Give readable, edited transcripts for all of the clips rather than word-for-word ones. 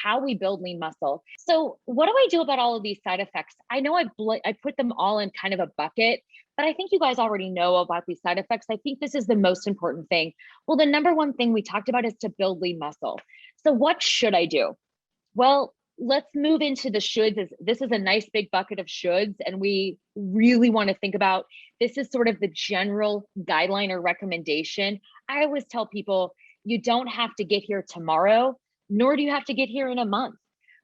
how we build lean muscle. So what do I do about all of these side effects? I know I put them all in kind of a bucket, but I think you guys already know about these side effects. I think this is the most important thing. Well, the number one thing we talked about is to build lean muscle. So what should I do? Well, let's move into the shoulds. This is a nice big bucket of shoulds, and we really want to think about, this is sort of the general guideline or recommendation. I always tell people, you don't have to get here tomorrow, nor do you have to get here in a month.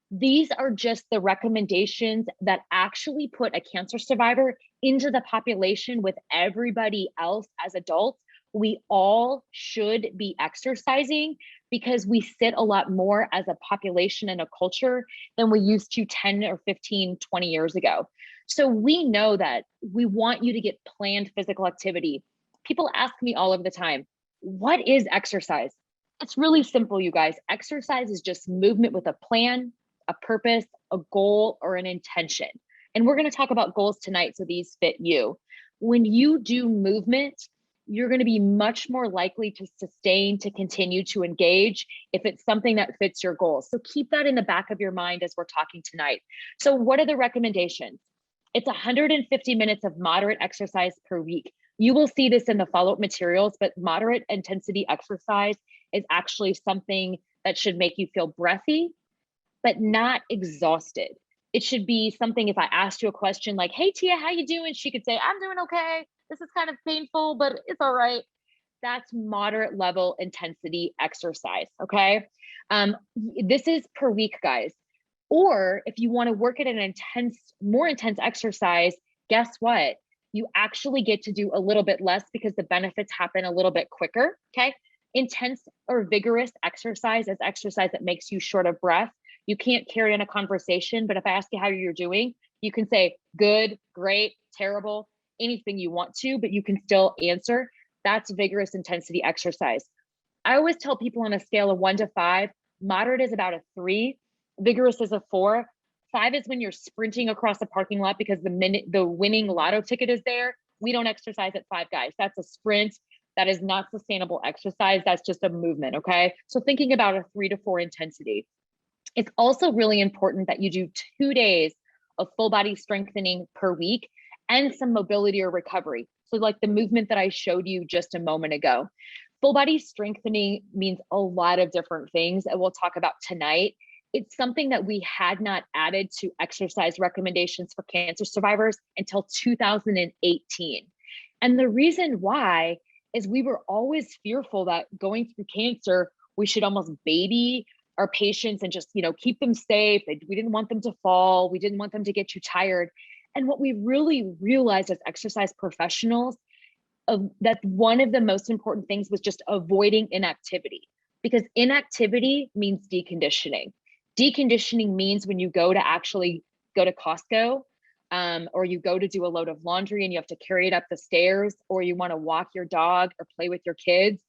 These are just the recommendations that actually put a cancer survivor into the population with everybody else as adults. We all should be exercising because we sit a lot more as a population and a culture than we used to 10 or 15, 20 years ago. So we know that we want you to get planned physical activity. People ask me all of the time, what is exercise? It's really simple, you guys. Exercise is just movement with a plan, a purpose, a goal, or an intention. And we're going to talk about goals tonight, so these fit you. When you do movement, you're going to be much more likely to sustain, to continue to engage if it's something that fits your goals. So keep that in the back of your mind as we're talking tonight. So what are the recommendations? It's 150 minutes of moderate exercise per week. You will see this in the follow-up materials, but moderate intensity exercise is actually something that should make you feel breathy, but not exhausted. It should be something, if I asked you a question like, hey, Tia, how you doing? She could say, I'm doing okay. This is kind of painful, but it's all right. That's moderate level intensity exercise, okay? This is per week, guys. Or if you want to work at an more intense exercise, guess what? You actually get to do a little bit less because the benefits happen a little bit quicker, okay? Intense or vigorous exercise is exercise that makes you short of breath. You can't carry on a conversation, but if I ask you how you're doing, you can say good, great, terrible, anything you want to, but you can still answer. That's vigorous intensity exercise. I always tell people on a scale of 1 to 5, moderate is about a 3, vigorous is a 4. 5 is when you're sprinting across the parking lot because the winning lotto ticket is there. We don't exercise at 5, guys. That's a sprint. That is not sustainable exercise. That's just a movement, okay? So thinking about a 3 to 4 intensity. It's also really important that you do 2 days of full body strengthening per week and some mobility or recovery. So like the movement that I showed you just a moment ago. Full body strengthening means a lot of different things that we'll talk about tonight. It's something that we had not added to exercise recommendations for cancer survivors until 2018. And the reason why is we were always fearful that going through cancer, we should almost baby our patients and just, keep them safe. We didn't want them to fall. We didn't want them to get too tired. And what we really realized as exercise professionals, that one of the most important things was just avoiding inactivity, because inactivity means deconditioning. Deconditioning means when you go to Costco, or you go to do a load of laundry and you have to carry it up the stairs, or you want to walk your dog or play with your kids,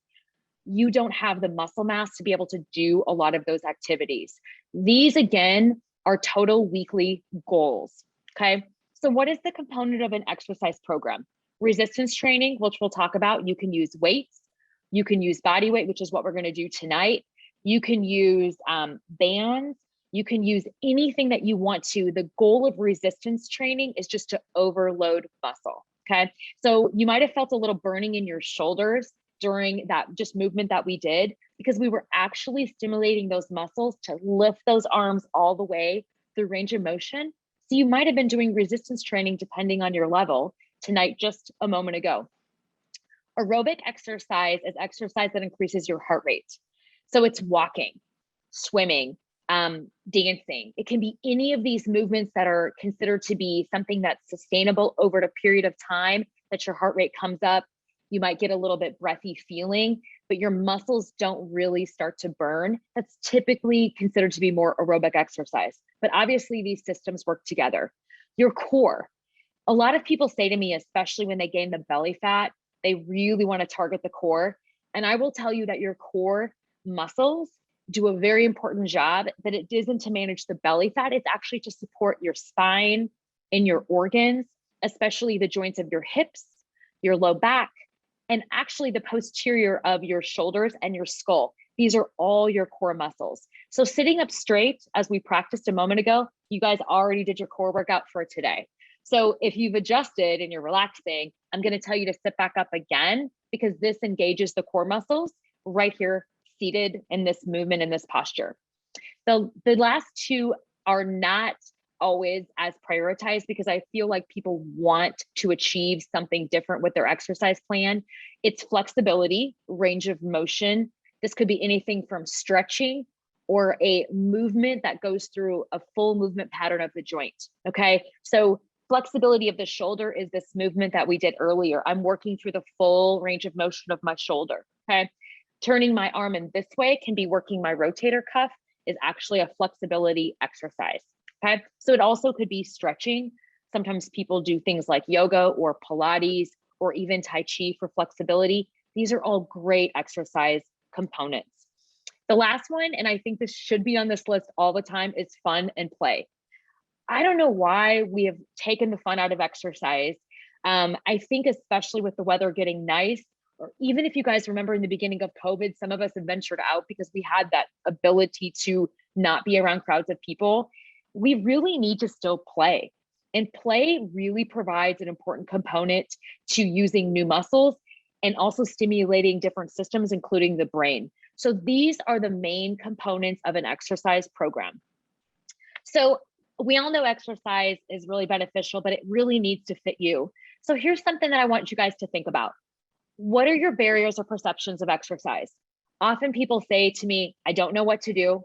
you don't have the muscle mass to be able to do a lot of those activities. These, again, are total weekly goals, okay? So what is the component of an exercise program? Resistance training, which we'll talk about. You can use weights. You can use body weight, which is what we're going to do tonight. You can use bands. You can use anything that you want to. The goal of resistance training is just to overload muscle, okay? So you might have felt a little burning in your shoulders during that just movement that we did, because we were actually stimulating those muscles to lift those arms all the way through range of motion. So you might have been doing resistance training depending on your level tonight, just a moment ago. Aerobic exercise is exercise that increases your heart rate. So it's walking, swimming, dancing. It can be any of these movements that are considered to be something that's sustainable over a period of time, that your heart rate comes up. You might get a little bit breathy feeling, but your muscles don't really start to burn. That's typically considered to be more aerobic exercise. But obviously these systems work together. Your core. A lot of people say to me, especially when they gain the belly fat, they really want to target the core. And I will tell you that your core muscles do a very important job, but it isn't to manage the belly fat. It's actually to support your spine and your organs, especially the joints of your hips, your low back, and actually the posterior of your shoulders and your skull. These are all your core muscles. So sitting up straight, as we practiced a moment ago, you guys already did your core workout for today. So if you've adjusted and you're relaxing, I'm going to tell you to sit back up again, because this engages the core muscles right here, seated in this movement, in this posture. The last two are not always as prioritized, because I feel like people want to achieve something different with their exercise plan. It's flexibility, range of motion. This could be anything from stretching or a movement that goes through a full movement pattern of the joint. Okay. So flexibility of the shoulder is this movement that we did earlier. I'm working through the full range of motion of my shoulder. Okay. Turning my arm in this way can be working my rotator cuff, is actually a flexibility exercise. Okay. So it also could be stretching. Sometimes people do things like yoga or Pilates or even Tai Chi for flexibility. These are all great exercise components. The last one, and I think this should be on this list all the time, is fun and play. I don't know why we have taken the fun out of exercise. I think especially with the weather getting nice, or even if you guys remember in the beginning of COVID, some of us have ventured out because we had that ability to not be around crowds of people. We really need to still play. And play really provides an important component to using new muscles and also stimulating different systems, including the brain. So these are the main components of an exercise program. So we all know exercise is really beneficial, but it really needs to fit you. So here's something that I want you guys to think about. What are your barriers or perceptions of exercise? Often people say to me, I don't know what to do.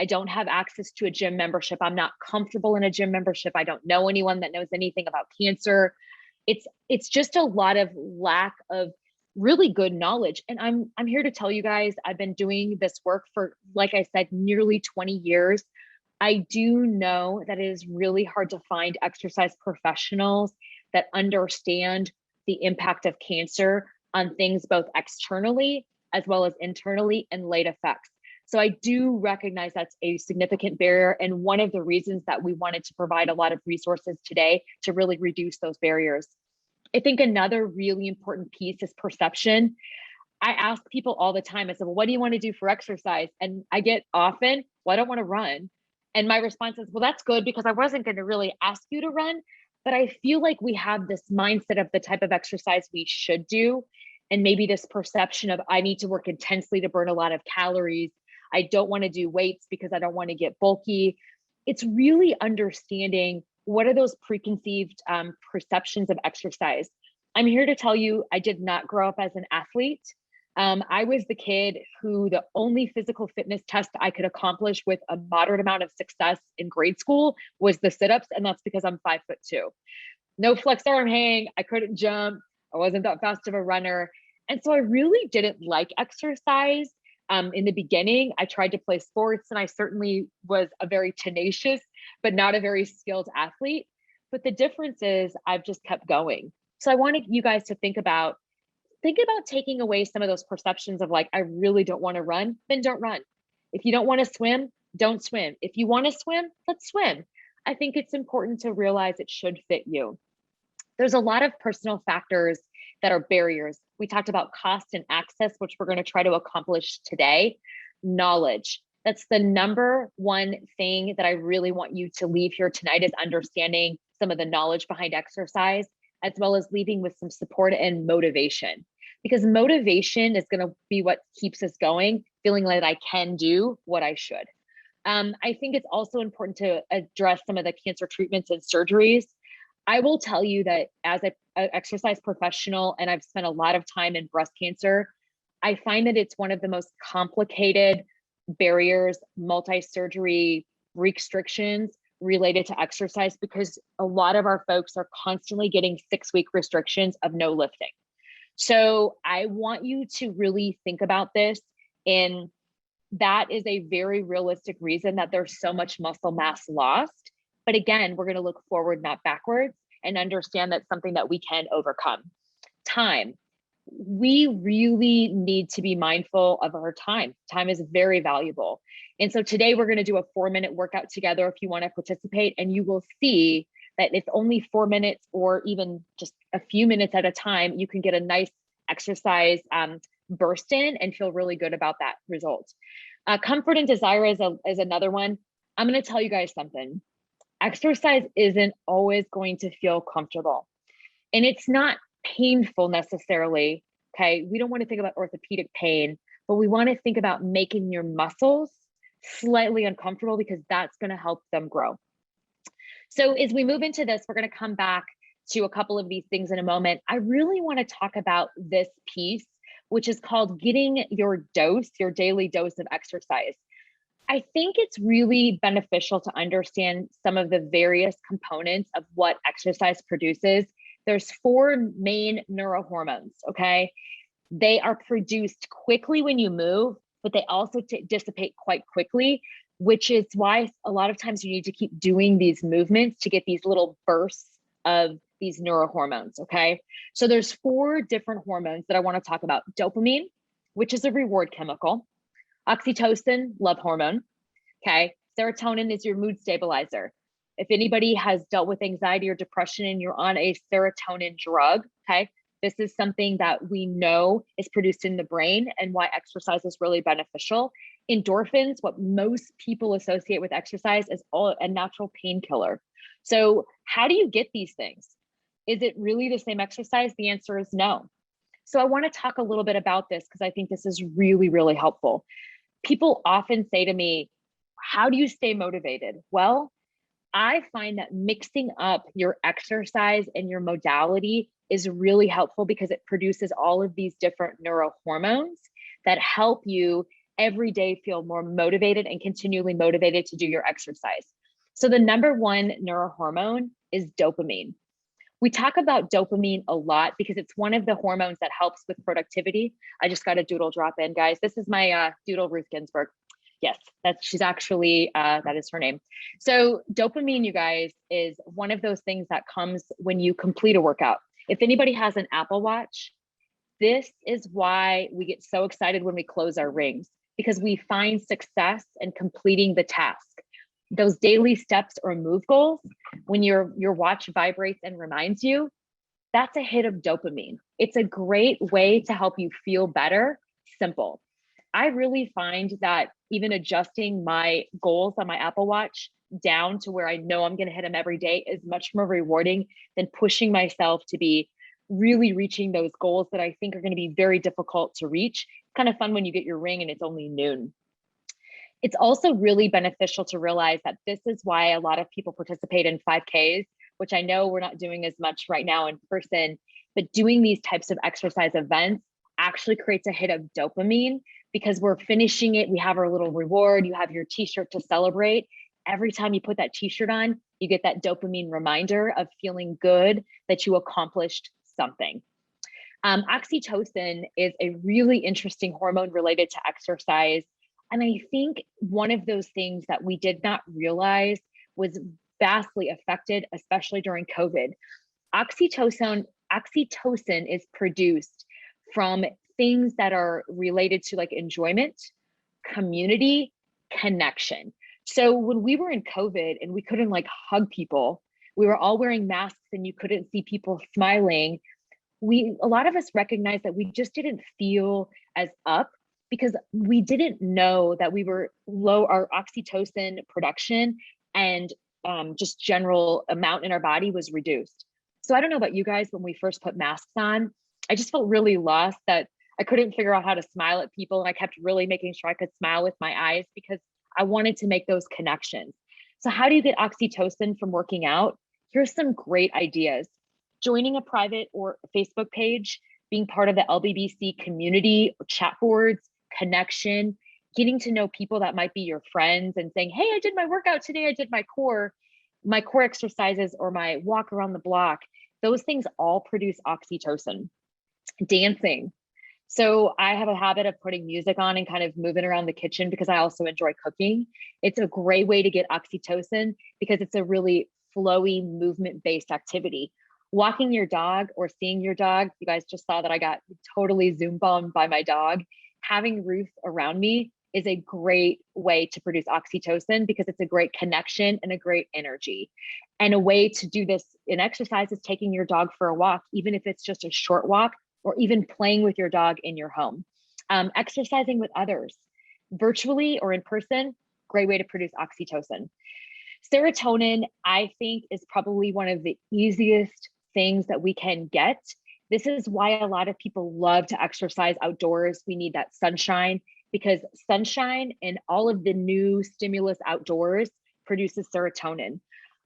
I don't have access to a gym membership. I'm not comfortable in a gym membership. I don't know anyone that knows anything about cancer. It's just a lot of lack of really good knowledge. And I'm here to tell you guys, I've been doing this work for, like I said, nearly 20 years. I do know that it is really hard to find exercise professionals that understand the impact of cancer on things both externally as well as internally and late effects. So I do recognize that's a significant barrier, and one of the reasons that we wanted to provide a lot of resources today to really reduce those barriers. I think another really important piece is perception. I ask people all the time, I said, well, what do you want to do for exercise? And I get often, well, I don't want to run. And my response is, well, that's good, because I wasn't going to really ask you to run, but I feel like we have this mindset of the type of exercise we should do. And maybe this perception of I need to work intensely to burn a lot of calories. I don't want to do weights because I don't want to get bulky. It's really understanding what are those preconceived perceptions of exercise. I'm here to tell you, I did not grow up as an athlete. I was the kid who the only physical fitness test I could accomplish with a moderate amount of success in grade school was the sit-ups. And that's because I'm 5'2". No flex arm hang. I couldn't jump. I wasn't that fast of a runner. And so I really didn't like exercise. In the beginning, I tried to play sports, and I certainly was a very tenacious, but not a very skilled athlete. But the difference is I've just kept going. So I wanted you guys to think about taking away some of those perceptions of like, I really don't want to run, then don't run. If you don't want to swim, don't swim. If you want to swim, let's swim. I think it's important to realize it should fit you. There's a lot of personal factors that are barriers. We talked about cost and access, which we're going to try to accomplish today. Knowledge. That's the number one thing that I really want you to leave here tonight, is understanding some of the knowledge behind exercise, as well as leaving with some support and motivation. Because motivation is going to be what keeps us going, feeling like I can do what I should. I think it's also important to address some of the cancer treatments and surgeries. I will tell you that as an exercise professional, and I've spent a lot of time in breast cancer, I find that it's one of the most complicated barriers, multi-surgery restrictions related to exercise, because a lot of our folks are constantly getting 6-week restrictions of no lifting. So I want you to really think about this, and that is a very realistic reason that there's so much muscle mass lost. But again, we're going to look forward, not backwards, and understand that's something that we can overcome. Time. We really need to be mindful of our time. Time is very valuable. And so today we're going to do a 4-minute workout together if you want to participate, and you will see that it's only 4 minutes or even just a few minutes at a time, you can get a nice exercise burst in and feel really good about that result. Comfort and desire is another one. I'm going to tell you guys something. Exercise isn't always going to feel comfortable, and it's not painful necessarily. Okay. We don't want to think about orthopedic pain, but we want to think about making your muscles slightly uncomfortable, because that's going to help them grow. So as we move into this, we're going to come back to a couple of these things in a moment. I really want to talk about this piece, which is called getting your dose, your daily dose of exercise. I think it's really beneficial to understand some of the various components of what exercise produces. There's 4 main neurohormones, okay? They are produced quickly when you move, but they also dissipate quite quickly, which is why a lot of times you need to keep doing these movements to get these little bursts of these neurohormones, okay? So there's 4 different hormones that I want to talk about. Dopamine, which is a reward chemical. Oxytocin, love hormone, okay? Serotonin is your mood stabilizer. If anybody has dealt with anxiety or depression and you're on a serotonin drug, okay? This is something that we know is produced in the brain and why exercise is really beneficial. Endorphins, what most people associate with exercise, is a natural painkiller. So how do you get these things? Is it really the same exercise? The answer is no. So I want to talk a little bit about this because I think this is really, really helpful. People often say to me, how do you stay motivated? Well, I find that mixing up your exercise and your modality is really helpful because it produces all of these different neurohormones that help you every day feel more motivated and continually motivated to do your exercise. So the number 1 neurohormone is dopamine. We talk about dopamine a lot because it's one of the hormones that helps with productivity. I just got a doodle drop in, guys. This is my doodle, Ruth Ginsburg. Yes, she's actually, that is her name. So dopamine, you guys, is one of those things that comes when you complete a workout. If anybody has an Apple Watch, this is why we get so excited when we close our rings, because we find success in completing the task. Those daily steps or move goals, when your watch vibrates and reminds you, that's a hit of dopamine. It's a great way to help you feel better. Simple. I really find that even adjusting my goals on my Apple Watch down to where I know I'm going to hit them every day is much more rewarding than pushing myself to be really reaching those goals that I think are going to be very difficult to reach. It's kind of fun when you get your ring and it's only noon. It's also really beneficial to realize that this is why a lot of people participate in 5Ks, which I know we're not doing as much right now in person, but doing these types of exercise events actually creates a hit of dopamine because we're finishing it. We have our little reward. You have your t-shirt to celebrate. Every time you put that t-shirt on, you get that dopamine reminder of feeling good that you accomplished something. Oxytocin is a really interesting hormone related to exercise. And I think one of those things that we did not realize was vastly affected, especially during COVID. Oxytocin is produced from things that are related to like enjoyment, community, connection. So when we were in COVID and we couldn't like hug people, we were all wearing masks and you couldn't see people smiling. A lot of us recognized that we just didn't feel as up because we didn't know that we were low, our oxytocin production and just general amount in our body was reduced. So I don't know about you guys, when we first put masks on, I just felt really lost that I couldn't figure out how to smile at people. And I kept really making sure I could smile with my eyes because I wanted to make those connections. So how do you get oxytocin from working out? Here's some great ideas. Joining a private or Facebook page, being part of the LBBC community, chat boards, connection, getting to know people that might be your friends and saying, hey, I did my workout today. I did my core exercises or my walk around the block. Those things all produce oxytocin. Dancing. So I have a habit of putting music on and kind of moving around the kitchen because I also enjoy cooking. It's a great way to get oxytocin because it's a really flowy movement-based activity. Walking your dog or seeing your dog, you guys just saw that I got totally Zoom bombed by my dog. Having Ruth around me is a great way to produce oxytocin because it's a great connection and a great energy. And a way to do this in exercise is taking your dog for a walk, even if it's just a short walk, or even playing with your dog in your home. Exercising with others, virtually or in person, great way to produce oxytocin. Serotonin, I think, is probably one of the easiest things that we can get. This is why a lot of people love to exercise outdoors. We need that sunshine, because sunshine and all of the new stimulus outdoors produces serotonin.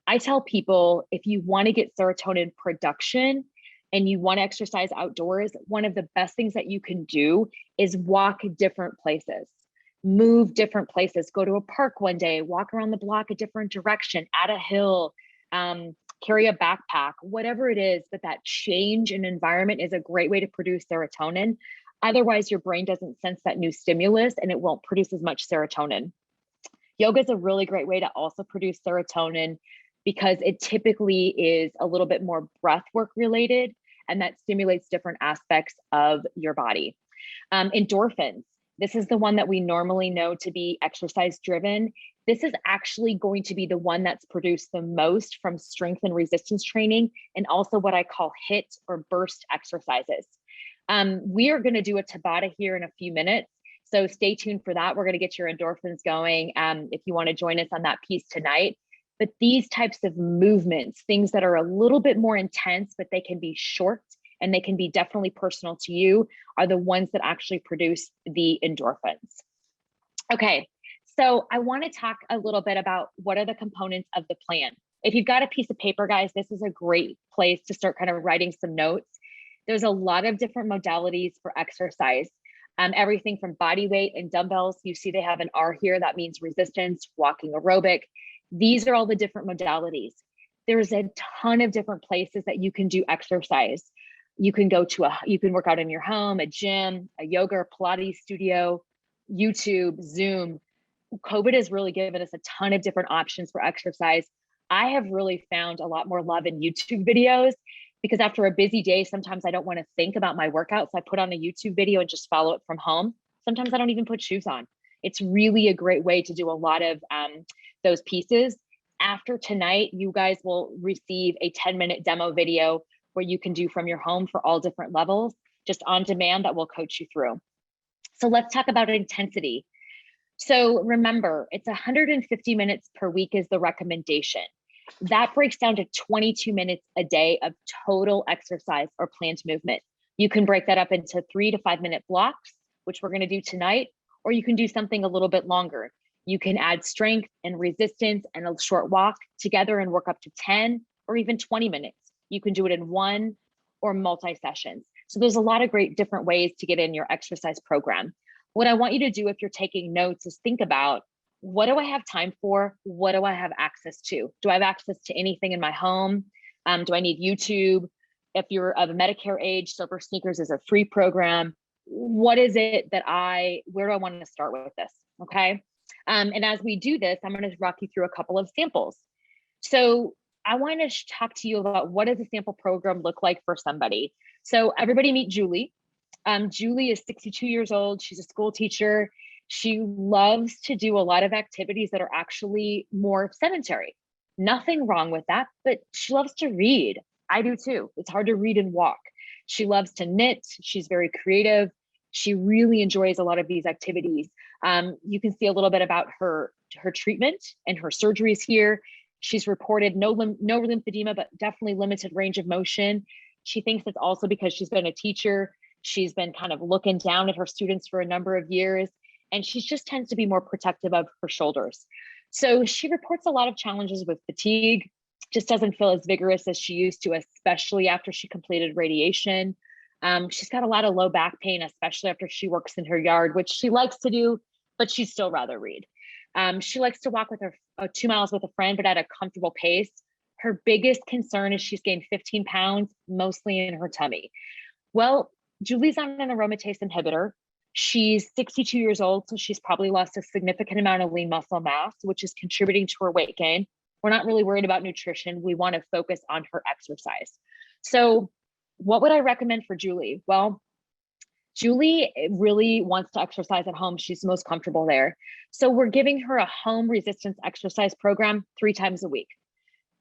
I tell people, if you want to get serotonin production and you want to exercise outdoors, one of the best things that you can do is walk different places, move different places, go to a park one day, walk around the block a different direction, at a hill, carry a backpack, whatever it is, but that change in environment is a great way to produce serotonin. Otherwise, your brain doesn't sense that new stimulus and it won't produce as much serotonin. Yoga is a really great way to also produce serotonin because it typically is a little bit more breath work related, and that stimulates different aspects of your body. Endorphins. This is the one that we normally know to be exercise driven. This is actually going to be the one that's produced the most from strength and resistance training, and also what I call HIIT or burst exercises. We are going to do a Tabata here in a few minutes, so stay tuned for that. We're going to get your endorphins going if you want to join us on that piece tonight. But these types of movements, things that are a little bit more intense, but they can be short and they can be definitely personal to you, are the ones that actually produce the endorphins. Okay, so I want to talk a little bit about what are the components of the plan. If you've got a piece of paper, guys, this is a great place to start kind of writing some notes. There's a lot of different modalities for exercise. Everything from body weight and dumbbells. You see they have an R here, that means resistance, walking aerobic. These are all the different modalities. There's a ton of different places that you can do exercise. You can go to you can work out in your home, a gym, a yoga or Pilates studio, YouTube, Zoom. COVID has really given us a ton of different options for exercise. I have really found a lot more love in YouTube videos, because after a busy day, sometimes I don't want to think about my workouts. I put on a YouTube video and just follow it from home. Sometimes I don't even put shoes on. It's really a great way to do a lot of those pieces. After tonight, you guys will receive a 10-minute demo video where you can do from your home for all different levels, just on demand, that will coach you through. So let's talk about intensity. So remember, it's 150 minutes per week is the recommendation. That breaks down to 22 minutes a day of total exercise or planned movement. You can break that up into 3 to 5 minute blocks, which we're going to do tonight, or you can do something a little bit longer. You can add strength and resistance and a short walk together and work up to 10 or even 20 minutes. You can do it in one or multi-sessions. So there's a lot of great different ways to get in your exercise program. What I want you to do if you're taking notes is think about, what do I have time for? What do I have access to? Do I have access to anything in my home? Do I need YouTube? If you're of a Medicare age, Silver Sneakers is a free program. What is it that where do I want to start with this? Okay. And as we do this, I'm going to walk you through a couple of samples. So I want to talk to you about, what does a sample program look like for somebody? So everybody meet Julie. Julie is 62 years old. She's a school teacher. She loves to do a lot of activities that are actually more sedentary. Nothing wrong with that, but she loves to read. I do too. It's hard to read and walk. She loves to knit. She's very creative. She really enjoys a lot of these activities. You can see a little bit about her treatment and her surgeries here. She's reported no lymphedema, but definitely limited range of motion. She thinks it's also because she's been a teacher. She's been kind of looking down at her students for a number of years, and she just tends to be more protective of her shoulders. So she reports a lot of challenges with fatigue, just doesn't feel as vigorous as she used to, especially after she completed radiation. She's got a lot of low back pain, especially after she works in her yard, which she likes to do, but she'd still rather read. She likes to walk with her 2 miles with a friend, but at a comfortable pace. Her biggest concern is she's gained 15 pounds, mostly in her tummy. Well, Julie's on an aromatase inhibitor. She's 62 years old, so she's probably lost a significant amount of lean muscle mass, which is contributing to her weight gain. We're not really worried about nutrition. We want to focus on her exercise. So what would I recommend for Julie? Well, Julie really wants to exercise at home. She's most comfortable there. So we're giving her a home resistance exercise program 3 times a week.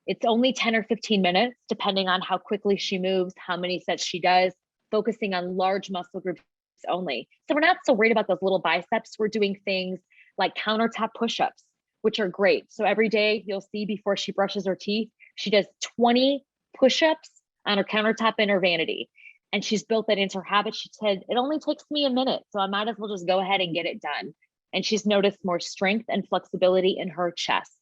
It's only 10 or 15 minutes, depending on how quickly she moves, how many sets she does. focusing on large muscle groups only. So we're not so worried about those little biceps. We're doing things like countertop push-ups, which are great. So every day you'll see before she brushes her teeth, she does 20 push-ups on her countertop in her vanity. And she's built that into her habit. She said, it only takes me a minute, so I might as well just go ahead and get it done. And she's noticed more strength and flexibility in her chest.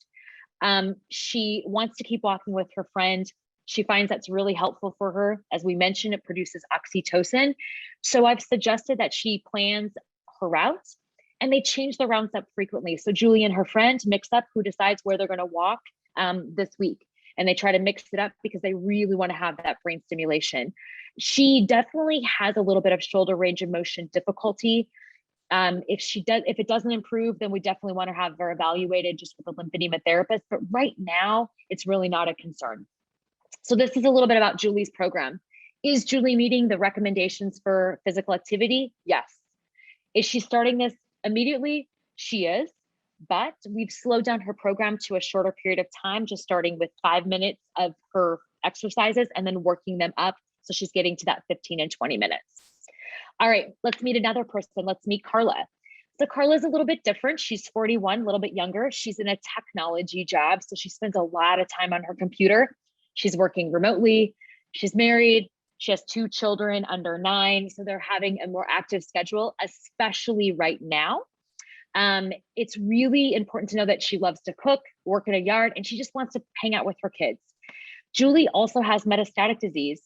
She wants to keep walking with her friend. She finds that's really helpful for her. As we mentioned, it produces oxytocin. So I've suggested that she plans her routes, and they change the routes up frequently. So Julie and her friend mix up who decides where they're going to walk this week. And they try to mix it up because they really want to have that brain stimulation. She definitely has a little bit of shoulder range of motion difficulty. If it doesn't improve, then we definitely want to have her evaluated just with a lymphedema therapist. But right now, it's really not a concern. So this is a little bit about Julie's program. Is Julie meeting the recommendations for physical activity? Yes. Is she starting this immediately? She is, but we've slowed down her program to a shorter period of time, just starting with 5 minutes of her exercises and then working them up. So she's getting to that 15 and 20 minutes. All right, let's meet another person. Let's meet Carla. So Carla's a little bit different. She's 41, a little bit younger. She's in a technology job, so she spends a lot of time on her computer. She's working remotely. She's married. She has 2 children under 9. So they're having a more active schedule, especially right now. It's really important to know that she loves to cook, work in a yard, and she just wants to hang out with her kids. Julie also has metastatic disease.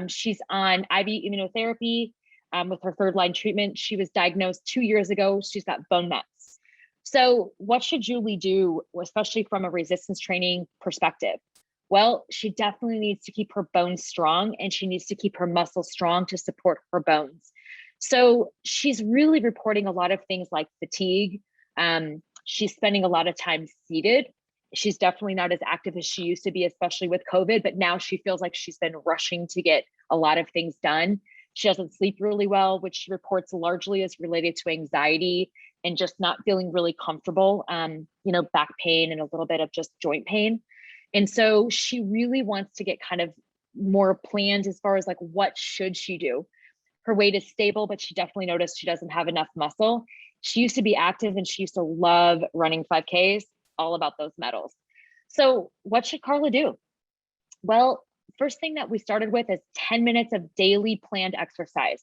She's on IV immunotherapy with her 3rd-line treatment. She was diagnosed 2 years ago. She's got bone mets. So what should Julie do, especially from a resistance training perspective? Well, she definitely needs to keep her bones strong, and she needs to keep her muscles strong to support her bones. So she's really reporting a lot of things like fatigue. She's spending a lot of time seated. She's definitely not as active as she used to be, especially with COVID, but now she feels like she's been rushing to get a lot of things done. She doesn't sleep really well, which she reports largely is related to anxiety and just not feeling really comfortable, back pain and a little bit of just joint pain. And so she really wants to get kind of more planned as far as like, what should she do? Her weight is stable, but she definitely noticed she doesn't have enough muscle. She used to be active and she used to love running 5Ks, all about those medals. So what should Carla do? Well, first thing that we started with is 10 minutes of daily planned exercise.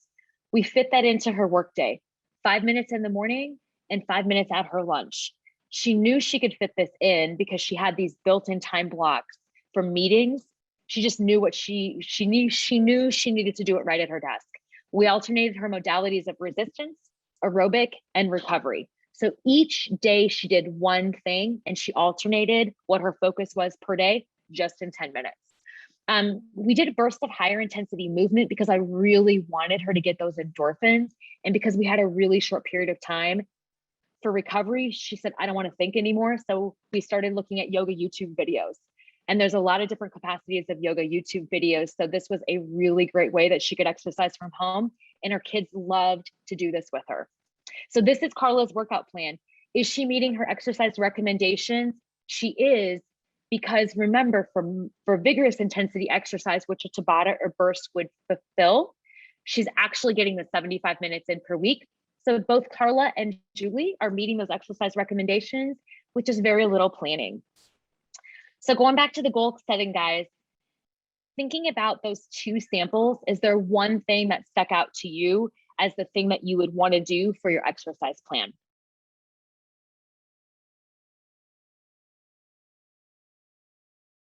We fit that into her workday, 5 minutes in the morning and 5 minutes at her lunch. She knew she could fit this in because she had these built-in time blocks from meetings. She just knew what she knew she needed to do it right at her desk. We alternated her modalities of resistance, aerobic, and recovery. So each day she did one thing and she alternated what her focus was per day, just in 10 minutes. We did a burst of higher intensity movement because I really wanted her to get those endorphins. And because we had a really short period of time for recovery, she said, I don't want to think anymore. So we started looking at yoga YouTube videos. And there's a lot of different capacities of yoga YouTube videos. So this was a really great way that she could exercise from home. And her kids loved to do this with her. So this is Carla's workout plan. Is she meeting her exercise recommendations? She is, because remember, for vigorous intensity exercise, which a Tabata or burst would fulfill, she's actually getting the 75 minutes in per week. So both Carla and Julie are meeting those exercise recommendations, which is very little planning. So going back to the goal setting, guys, thinking about those 2 samples, is there one thing that stuck out to you as the thing that you would want to do for your exercise plan?